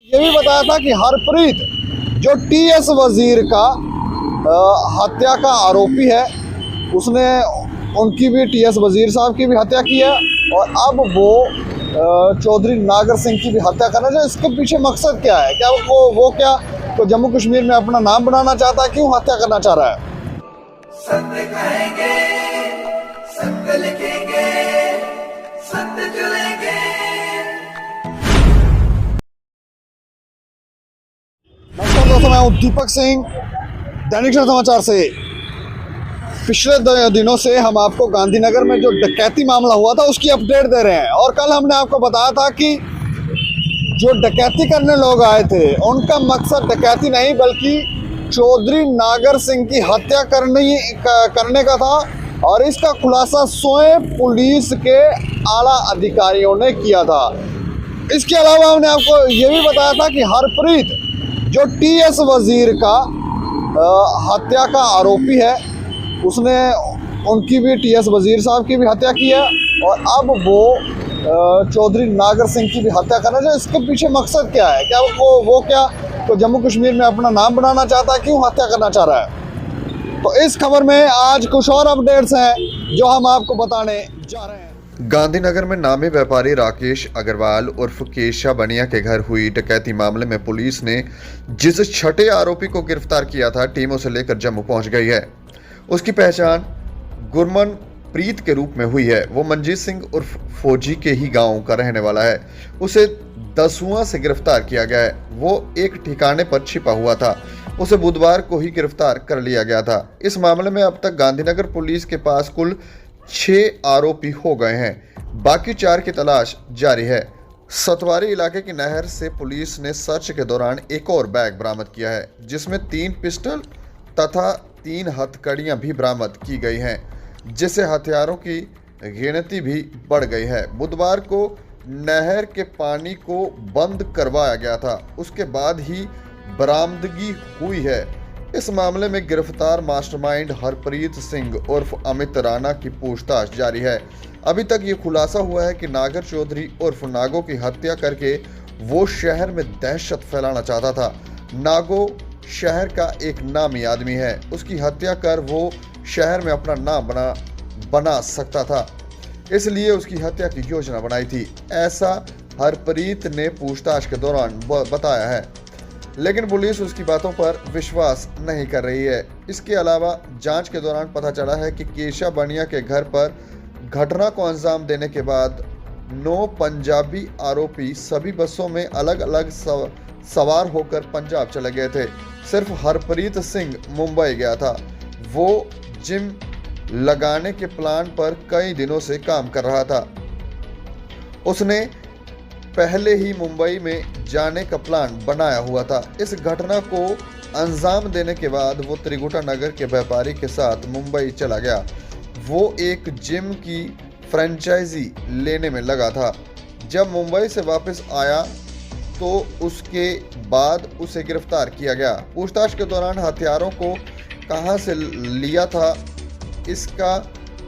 ये भी बताया था कि हरप्रीत जो टीएस वजीर का हत्या का आरोपी है, उसने उनकी भी, टीएस वजीर साहब की भी हत्या की है और अब वो चौधरी नागर सिंह की भी हत्या करना चाहिए। इसके पीछे मकसद क्या है? क्या वो क्या तो जम्मू कश्मीर में अपना नाम बनाना चाहता है? क्यों हत्या करना चाह रहा है? सत्य कहेंगे, सत्य लिखेंगे, सत्य चलेंगे। नमस्कार दोस्तों, मैं हूं दीपक सिंह, दैनिक समाचार से। पिछले दिनों से हम आपको गांधीनगर में जो डकैती मामला हुआ था उसकी अपडेट दे रहे हैं। और कल हमने आपको बताया था कि जो डकैती करने लोग आए थे उनका मकसद डकैती नहीं बल्कि चौधरी नागर सिंह की हत्या करने का था। और इसका खुलासा स्वयं पुलिस के आला अधिकारियों ने किया था। इसके अलावा हमने आपको ये भी बताया था कि हरप्रीत जो टीएस वजीर का हत्या का आरोपी है, उसने उनकी भी, टीएस वजीर साहब की भी हत्या की है और अब वो चौधरी नागर सिंह की भी हत्या करना चाहिए। इसके पीछे मकसद क्या है? क्या वो क्या तो जम्मू कश्मीर में अपना नाम बनाना चाहता है? क्यों हत्या करना चाह रहा है? तो इस खबर में आज कुछ और अपडेट्स हैं जो हम आपको बताने जा रहे हैं। गांधीनगर में नामी व्यापारी राकेश अग्रवाल उर्फ केशा बनिया के घर हुई डकैती मामले में पुलिस ने जिस छठे आरोपी को गिरफ्तार किया था, टीम उसे लेकर जम्मू पहुंच गई है। उसकी पहचान गुरमन प्रीत के रूप में हुई है। वो मनजीत सिंह उर्फ फौजी के ही गांव का रहने वाला है। उसे दसुआ से गिरफ्तार किया गया है। वो एक ठिकाने पर छिपा हुआ था। उसे बुधवार को ही गिरफ्तार कर लिया गया था। इस मामले में अब तक गांधीनगर पुलिस के पास कुल 6 आरोपी हो गए हैं। बाकी 4 की तलाश जारी है। सतवारी इलाके की नहर से पुलिस ने सर्च के दौरान एक और बैग बरामद किया है, जिसमें 3 पिस्टल तथा 3 हथकड़ियां भी बरामद की गई हैं, जिससे हथियारों की गिनती भी बढ़ गई है। बुधवार को नहर के पानी को बंद करवाया गया था, उसके बाद ही बरामदगी हुई है। इस मामले में गिरफ्तार मास्टरमाइंड हरप्रीत सिंह उर्फ अमित राणा की पूछताछ जारी है। अभी तक ये खुलासा हुआ है कि नागर चौधरी उर्फ नागो की हत्या करके वो शहर में दहशत फैलाना चाहता था। नागो शहर का एक नामी आदमी है। उसकी हत्या कर वो शहर में अपना नाम बना सकता था, इसलिए उसकी हत्या की योजना बनाई थी, ऐसा हरप्रीत ने पूछताछ के दौरान बताया है। लेकिन पुलिस उसकी बातों पर विश्वास नहीं कर रही है। इसके अलावा जांच के दौरान पता चला है कि केशा बनिया के घर पर घटना को अंजाम देने के बाद 9 पंजाबी आरोपी सभी बसों में अलग अलग सवार होकर पंजाब चले गए थे। सिर्फ हरप्रीत सिंह मुंबई गया था। वो जिम लगाने के प्लान पर कई दिनों से काम कर रहा था। उसने पहले ही मुंबई में जाने का प्लान बनाया हुआ था। इस घटना को अंजाम देने के बाद वो त्रिकुटा नगर के व्यापारी के साथ मुंबई चला गया। वो एक जिम की फ्रेंचाइजी लेने में लगा था। जब मुंबई से वापस आया तो उसके बाद उसे गिरफ्तार किया गया। पूछताछ के दौरान हथियारों को कहां से लिया था, इसका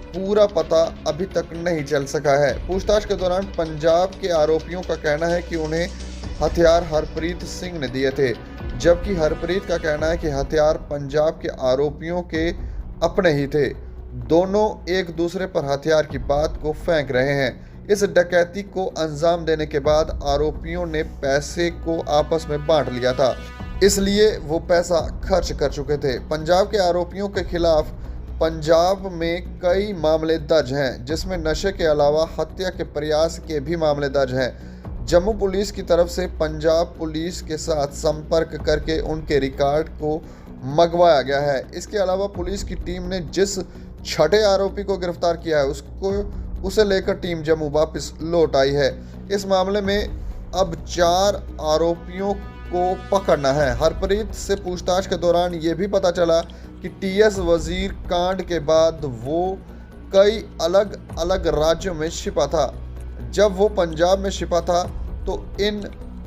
पूरा पता अभी तक नहीं चल सका है। पूछताछ के दौरान पंजाब के आरोपियों का कहना है कि उन्हें हथियार हरप्रीत सिंह ने दिए थे, जबकि हरप्रीत का कहना है कि हथियार पंजाब के आरोपियों के अपने ही थे। दोनों एक दूसरे पर हथियार की बात को फेंक रहे हैं। इस डकैती को अंजाम देने के बाद आरोपियों ने पैसे को आपस में बांट लिया था, इसलिए वो पैसा खर्च कर चुके थे। पंजाब के आरोपियों के खिलाफ पंजाब में कई मामले दर्ज हैं, जिसमें नशे के अलावा हत्या के प्रयास के भी मामले दर्ज हैं। जम्मू पुलिस की तरफ से पंजाब पुलिस के साथ संपर्क करके उनके रिकॉर्ड को मंगवाया गया है। इसके अलावा पुलिस की टीम ने जिस छठे आरोपी को गिरफ्तार किया है उसे लेकर टीम जम्मू वापस लौट आई है। इस मामले में अब 4 आरोपियों को पकड़ना है। हरप्रीत से पूछताछ के दौरान ये भी पता चला कि टीएस वजीर कांड के बाद वो कई अलग अलग राज्यों में छिपा था। जब वो पंजाब में छिपा था तो इन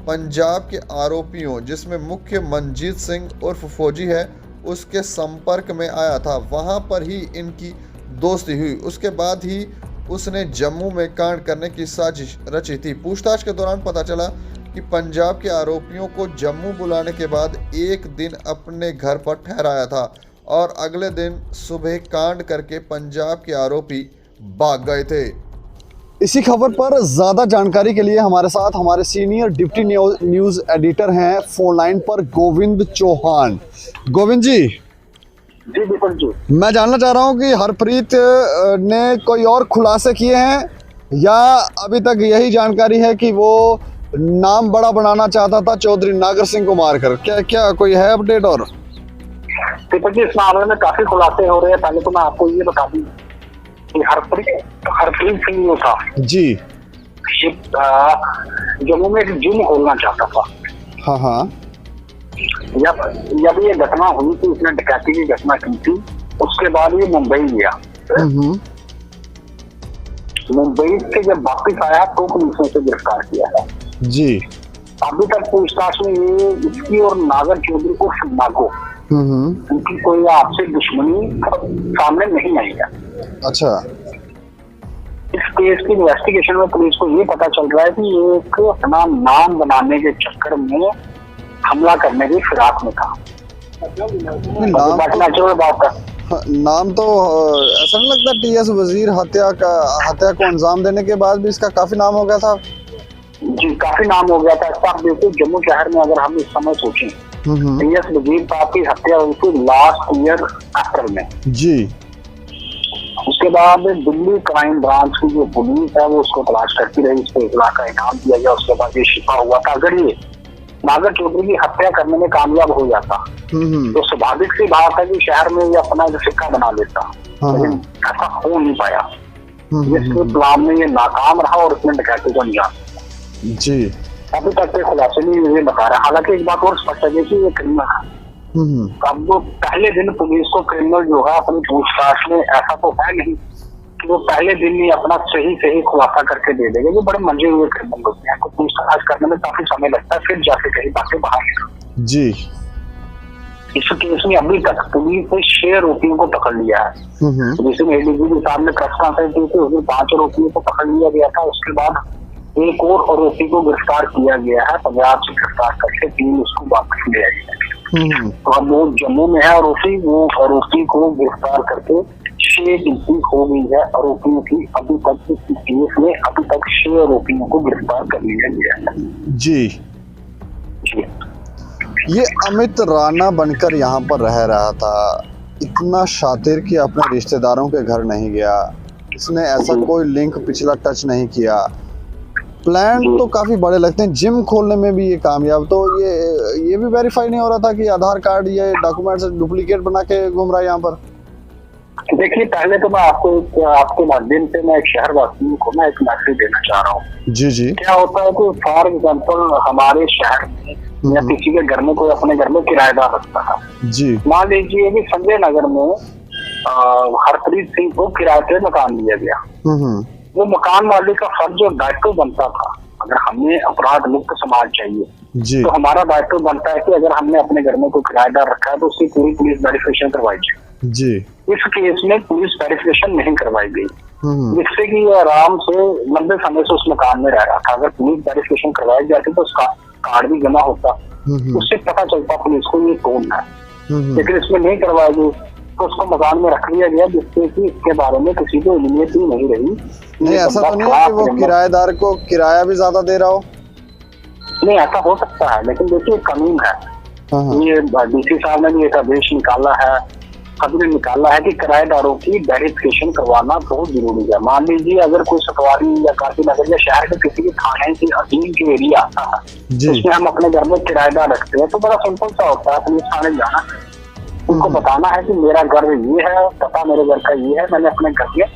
पंजाब के आरोपियों, जिसमें मुख्य मनजीत सिंह उर्फ फौजी है, उसके संपर्क में आया था। वहां पर ही इनकी दोस्ती हुई। उसके बाद ही उसने जम्मू में कांड करने की साजिश रची थी। पूछताछ के दौरान पता चला कि पंजाब के आरोपियों को जम्मू बुलाने के बाद एक दिन अपने घर पर ठहराया था और अगले दिन सुबह कांड करके पंजाब के आरोपी भाग गए थे। इसी खबर पर ज़्यादा जानकारी के लिए हमारे साथ हमारे सीनियर डिप्टी न्यूज़ एडिटर हैं फोन लाइन पर गोविंद चौहान। गोविंद जी, बिल्कुल जी। मैं जानना चाह रहा हूं कि हरप्रीत ने कोई और खुलासे किए हैं या अभी तक यही जानकारी है कि वो नाम बड़ा बनाना चाहता था चौधरी नागर सिंह को मारकर? क्या कोई है अपडेट? और दीपक जी, इस मामले में काफी खुलासे हो रहे हैं। पहले तो मैं आपको ये बता दूं कि हरप्रीत सिंह जो था जी, जम्मू में एक जिम खोलना चाहता था। हाँ, जब ये घटना हुई थी, उसने डकैती की घटना की थी, उसके बाद ये मुंबई गया। मुंबई से जब वापिस आया तो पुलिस ने उसे गिरफ्तार किया है जी। अभी तक पूछताछ में ये इसकी और नागर चौधरी को नागो उनकी कोई आपसे दुश्मनी सामने नहीं आई है। अच्छा, इस केस की इन्वेस्टिगेशन में पुलिस को ये पता चल रहा है कि ये एक अपना नाम बनाने के चक्कर में हमला करने की फिराक में था। नाम तो ऐसा नहीं लगता टीएस वजीर हत्या को अंजाम देने के बाद भी इसका काफी नाम हो गया था? जी, काफी नाम हो गया था। ऐसा आप देखिए, जम्मू शहर में अगर हम इस समय सोचें, टीएस वजीर साहब की हत्या हुई थी लास्ट ईयर अप्रैल में जी। उसके बाद दिल्ली क्राइम ब्रांच की जो पुलिस है वो उसको तलाश करती रही, उसको 1 लाख का इनाम दिया गया। उसके बाद ये शिफा हुआ था। अगर ये नागर चौधरी की हत्या करने में कामयाब हो जाता तो स्वाभाविक सी बात है कि शहर में ये अपना जो सिक्का बना लेता, लेकिन ऐसा हो नहीं पाया। इसके प्लान में ये नाकाम रहा और इसने डकैती को अंजाम जी। अभी तक के खुलासे नहीं ये बता रहा। हालांकि एक बात और स्पष्ट है कि ये क्रिमिनल है। अब वो पहले दिन पुलिस को क्रिमिनल जो है अपनी पूछताछ में ऐसा तो है नहीं कि वो पहले दिन ही अपना सही खुलासा करके दे देंगे। वो बड़े मंजे हुए क्रिमिनल होते हैं, पूछताछ करने में काफी समय लगता है, फिर जाके कहीं बातें बाहर निकलती जी। इस केस में अभी तक पुलिस ने 6 आरोपियों को पकड़ लिया है। जिसमें एडीजी साहब ने प्रेस कॉन्फ्रेंस की थी, उसमें 5 आरोपियों को पकड़ लिया गया था। उसके बाद एक और आरोपी को गिरफ्तार किया गया है, पंजाब से गिरफ्तार करके 3 उसको वापस ले आए हैं। तो अब वो जम्मू में है आरोपी, वो आरोपी को गिरफ्तार करके 6 गिनती हो गई है आरोपियों की। अभी तक इस केस में अभी तक 6 आरोपियों को गिरफ्तार कर लिया गया है जी। ये अमित राणा बनकर यहाँ पर रह रहा था, इतना शातिर कि अपने रिश्तेदारों के घर नहीं गया, इसने ऐसा कोई लिंक पिछला टच नहीं किया। प्लान तो काफी बड़े लगते हैं, जिम खोलने में भी ये कामयाब। तो ये भी वेरीफाई नहीं हो रहा था कि आधार कार्ड ये डॉक्यूमेंट्स डुप्लीकेट बना के घूम रहा है यहाँ पर? देखिए, पहले तो मैं आपके माध्यम से मैं एक शहरवासियों को ना एक मैसेज देना चाह रहा हूँ। जी। क्या होता है कि फॉर एग्जाम्पल हमारे शहर में या किसी के घर में कोई अपने घर में किराएदार रखता है जी। मान लीजिए कि संजय नगर में हरप्रीत सिंह को किराए पे मकान दिया गया। वो मकान मालिक का फर्ज और दायित्व बनता था, अगर हमें अपराध मुक्त समाज चाहिए तो हमारा दायित्व बनता है कि अगर हमने अपने घर में कोई किराएदार रखा है तो उसकी पूरी पुलिस वेरिफिकेशन करवाई जाए जी। इस केस में पुलिस वेरिफिकेशन नहीं करवाई गई, जिससे कि ये आराम से लंबे समय से उस मकान में रह रहा था। अगर पुलिस वेरिफिकेशन करवाई जाती तो उसका कार्ड भी जमा होता, उससे पता चलता पुलिस को ये कौन है। लेकिन इसमें नहीं करवाई गई तो उसको मकान में रख लिया गया, जिससे कि इसके बारे में किसी को इल्मीयत ही नहीं रही। नहीं, ऐसा तो नहीं है कि वो किराएदार को किराया भी ज्यादा दे रहा हो? नहीं, ऐसा हो सकता है, लेकिन देखिए कानून है। ये डीसी साहब ने भी एक आदेश निकाला है, सभी ने निकाला है कि किराएदारों की वेरिफिकेशन करवाना बहुत जरूरी है। मान लीजिए अगर कोई सतवारी या काशी नगर या शहर के किसी के थाने के अधीन के एरिया आता है, उसमें हम अपने घर में किराएदार रखते हैं, तो बड़ा सिंपल सा होता है, पुलिस थाने जाना, उनको बताना है कि मेरा घर ये है, पता मेरे घर का ये है, मैंने अपने घर में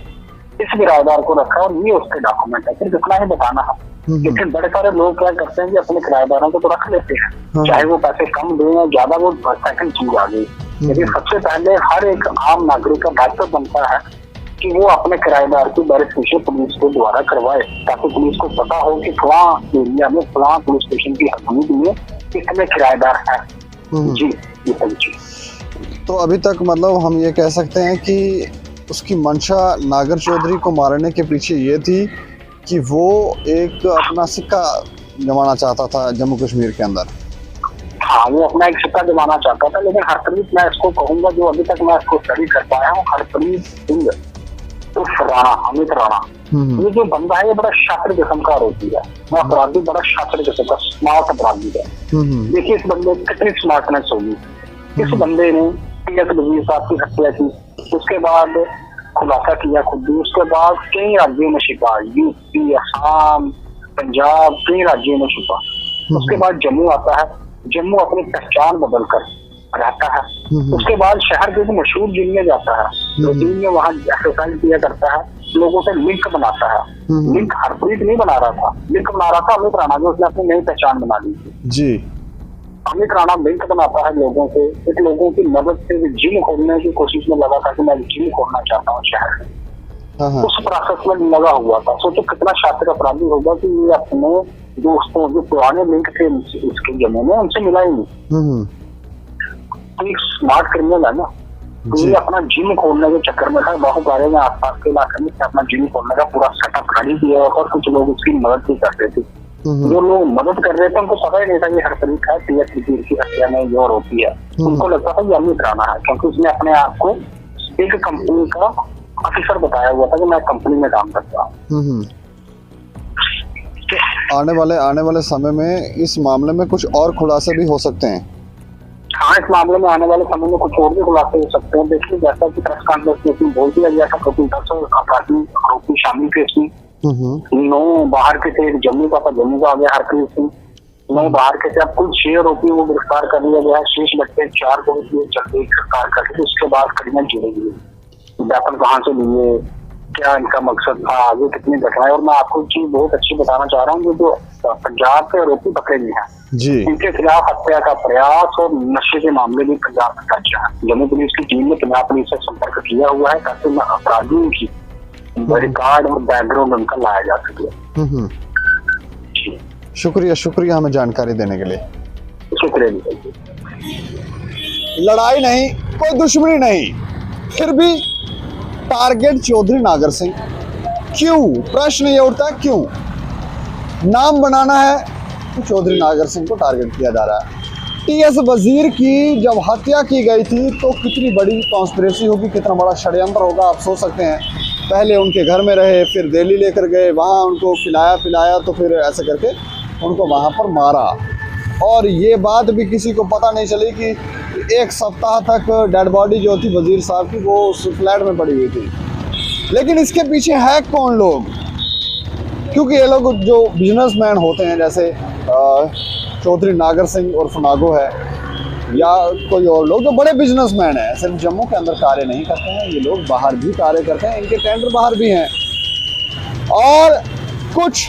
इस किराएदार को रखा और ये उसके डॉक्यूमेंट है, सिर्फ इतना ही बताना है। लेकिन बड़े सारे लोग क्या करते हैं कि अपने किराएदारों को तो रख लेते हैं, चाहे वो पैसे कम दें या ज्यादा, वो सेकंड चीज आ गई। लेकिन सबसे पहले हर एक आम नागरिक का दायित्व बनता है कि वो अपने किराएदार की वेरिफिकेशन पुलिस के द्वारा करवाए, ताकि पुलिस को पता हो कि फलां एरिया में फलां पुलिस स्टेशन की हदूद में कितने किराएदार है जी। ये सभी चीज तो अभी तक मतलब हम ये कह सकते हैं कि उसकी मंशा नागर चौधरी को मारने के पीछे ये थी कि वो एक अपना सिक्का जमाना चाहता था जम्मू कश्मीर के अंदर। हाँ, वो अपना एक सिक्का जमाना चाहता था, लेकिन हरप्रीत, मैं इसको कहूंगा, जो अभी तक मैं इसको स्टडी कर पाया हूँ, हरप्रीत सिंह उर्फ राणा, अमित राणा, ये जो बंदा है ये बड़ा शातिर किस्म का आरोपी है। वो अपराधी बड़ा शातिर किस्म का स्मार्ट अपराधी है। देखिए इस बंदे की कितनी स्मार्टनेस होगी। इस बंदे ने टीएस वजीर साहब की हत्या की, उसके बाद खुलासा किया खुद ही, उसके बाद कई राज्यों में छिपा, यूपी, असम, पंजाब, कई राज्यों में छिपा। उसके बाद जम्मू आता है, जम्मू अपनी पहचान बदल कर रहता है। उसके बाद शहर के मशहूर जिम में जाता है, जिम में वहाँ एक्सरसाइज किया करता है, लोगों से लिंक बनाता है। लिंक हरप्रीत नहीं बना रहा था, लिंक बना रहा था अमित राणा, जो उसने अपनी नई पहचान बना ली थी जी। अमित राणा लिंक बनाता है लोगों से, एक लोगों की मदद से जिम खोलने की कोशिश में लगा था कि मैं जिम खोलना चाहता हूँ शहर में। उस प्रोसेस में लगा हुआ था। सोचो कितना शातिर अपराधी होगा कि ये अपने दोस्तों जो पुराने लिंक थे इसके जम्मू में, उनसे मिला ही नहीं। तो एक स्मार्ट क्रिमिनल है ना, तो ये अपना जिम खोलने के चक्कर में था। बाहुबारे में आसपास के इलाके में अपना जिम खोलने का पूरा सेटअप रेडी किया, और कुछ लोग उसकी मदद भी करते थे। जो लोग मदद कर रहे थे उनको पता ही नहीं था ये हरप्रीत है, टीएस वजीर की हत्या में जो आरोपी है। उनको लगता था ये अमित राणा है, क्योंकि उसने अपने आप को एक कंपनी का ऑफिसर बताया हुआ था कि मैं कंपनी में काम करता हूँ। आने वाले समय में इस मामले में कुछ और खुलासे भी हो सकते हैं। हाँ, इस मामले में आने वाले समय में कुछ और भी खुलासे हो सकते हैं। देखिए जैसा कि प्रेस कॉन्फ्रेंस में बोल दिया गया था, आरोपी शामिल थे इसमें। 9 बाहर के थे, जम्मू का था, जम्मू का आ गया हरप्रीत सिंह। 9 बाहर के थे, अब कुल 6 आरोपियों को गिरफ्तार कर लिया गया है। शेष बच्चे 4 को जल्दी गिरफ्तार कर लिया। उसके बाद कड़ियां जुड़ेगी, वेपन कहाँ से लिए, क्या इनका मकसद था, आगे कितनी घटनाएं। और मैं आपको एक चीज बहुत अच्छी बताना चाह रहा हूँ, जो पंजाब के आरोपी पकड़े गए हैं जी, इनके खिलाफ हत्या का प्रयास और नशे के मामले में पंजाब में दर्ज है। जम्मू पुलिस की टीम ने पंजाब पुलिस से संपर्क किया हुआ है ताकि अपराधियों की रिकॉर्ड और बैकग्राउंड उनका लाया जा सके। शुक्रिया हमें जानकारी देने के लिए। शुक्रिया। लड़ाई नहीं, कोई दुश्मनी नहीं, फिर भी टारगेट चौधरी नागर सिंह क्यों? प्रश्न ये उठता है क्यों? नाम बनाना है तो चौधरी नागर सिंह को टारगेट किया जा रहा है। टीएस वजीर की जब हत्या की गई थी तो कितनी बड़ी कॉन्स्पिरेसी होगी, कितना बड़ा षड्यंत्र होगा, आप सोच सकते हैं। पहले उनके घर में रहे, फिर दिल्ली लेकर गए, वहाँ उनको खिलाया पिलाया, तो फिर ऐसे करके उनको वहाँ पर मारा। और ये बात भी किसी को पता नहीं चली कि 1 सप्ताह तक डेड बॉडी जो थी वजीर साहब की वो उस फ्लैट में पड़ी हुई थी। लेकिन इसके पीछे है कौन लोग? क्योंकि ये लोग जो बिजनेसमैन होते हैं, जैसे चौधरी नागर सिंह उर्फ नागो है, या कोई और लोग जो बड़े बिजनेसमैन हैं, सिर्फ जम्मू के अंदर कार्य नहीं करते हैं, ये लोग बाहर भी कार्य करते हैं, इनके टेंडर बाहर भी हैं। और कुछ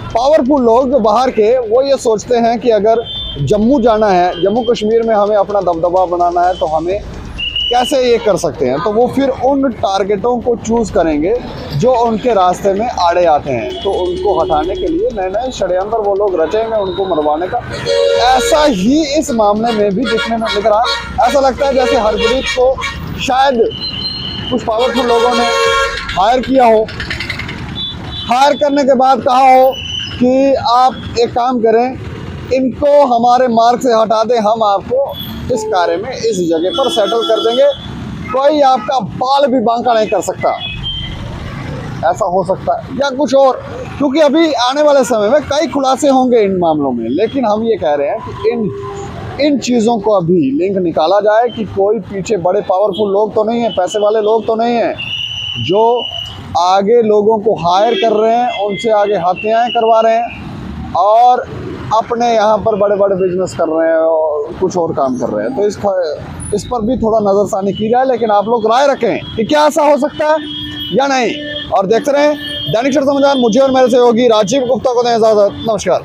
पावरफुल लोग जो बाहर के, वो ये सोचते हैं कि अगर जम्मू जाना है, जम्मू कश्मीर में हमें अपना दबदबा बनाना है, तो हमें कैसे ये कर सकते हैं, तो वो फिर उन टारगेटों को चूज़ करेंगे जो उनके रास्ते में आड़े आते हैं। तो उनको हटाने के लिए नए नए षड्यंत्र वो लोग रचेंगे, उनको मरवाने का। ऐसा ही इस मामले में भी दिखने में लग रहा है। ऐसा लगता है जैसे हरप्रीत को शायद कुछ पावरफुल लोगों ने हायर किया हो, हायर करने के बाद कहा हो कि आप एक काम करें, इनको हमारे मार्ग से हटा दें, हम आपको इस कार्य में इस जगह पर सेटल कर देंगे, कोई आपका बाल भी बांका नहीं कर सकता। ऐसा हो सकता है, या कुछ और, क्योंकि अभी आने वाले समय में कई खुलासे होंगे इन मामलों में। लेकिन हम ये कह रहे हैं कि इन चीज़ों को अभी लिंक निकाला जाए कि कोई पीछे बड़े पावरफुल लोग तो नहीं हैं, पैसे वाले लोग तो नहीं हैं, जो आगे लोगों को हायर कर रहे हैं, उनसे आगे हत्याएं करवा रहे हैं और अपने यहाँ पर बड़े बड़े बिजनेस कर रहे हैं और कुछ और काम कर रहे हैं। तो इस पर भी थोड़ा नज़रसानी की जाए, लेकिन आप लोग राय रखें कि क्या ऐसा हो सकता है या नहीं। और देखते रहें दैनिक समाचार। मुझे और मेरे सहयोगी राजीव गुप्ता को दें इजाज़त। नमस्कार।